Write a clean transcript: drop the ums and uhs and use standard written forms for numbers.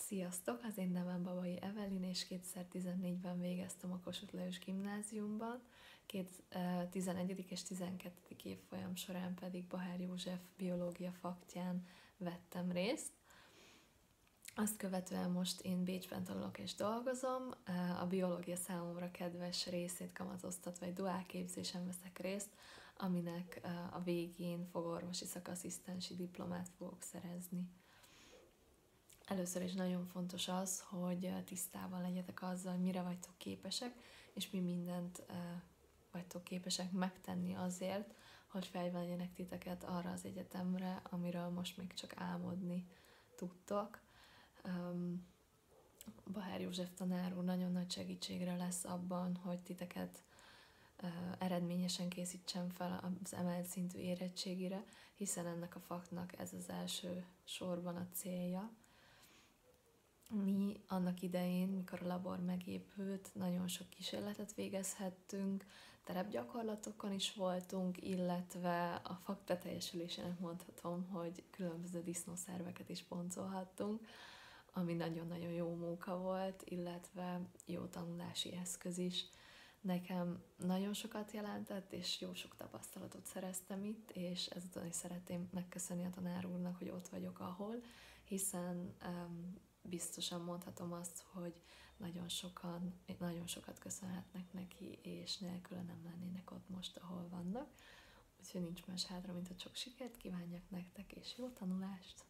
Sziasztok! Az én nevem Babai Evelin, és 2014-ben végeztem a Kossuth Lajos Gimnáziumban, 11. és 12. évfolyam során pedig Bahár József biológia faktján vettem részt. Azt követően most én Bécsben tanulok és dolgozom, a biológia számomra kedves részét kamatoztatva egy duálképzésen veszek részt, aminek a végén fogorvosi szakasszisztensi diplomát fogok szerezni. Először is nagyon fontos az, hogy tisztában legyetek azzal, hogy mire vagytok képesek, és mi mindent vagytok képesek megtenni azért, hogy felvegyenek titeket arra az egyetemre, amiről most még csak álmodni tudtok. Bahár József tanár úr nagyon nagy segítségre lesz abban, hogy titeket eredményesen készítsen fel az emelt szintű érettségire, hiszen ennek a faktnak ez az első sorban a célja. Mi annak idején, mikor a labor megépült, nagyon sok kísérletet végezhettünk, terepgyakorlatokon is voltunk, illetve a fakt beteljesülésének mondhatom, hogy különböző disznószerveket is boncolhattunk, ami nagyon-nagyon jó munka volt, illetve jó tanulási eszköz is. Nekem nagyon sokat jelentett, és jó sok tapasztalatot szereztem itt, és ezután is szeretném megköszönni a tanár úrnak, hogy ott vagyok, ahol, hiszen biztosan mondhatom azt, hogy nagyon sokat köszönhetnek neki, és nélküle nem lennének ott most, ahol vannak. Úgyhogy nincs más hátra, mint a sok sikert kívánjak nektek, és jó tanulást!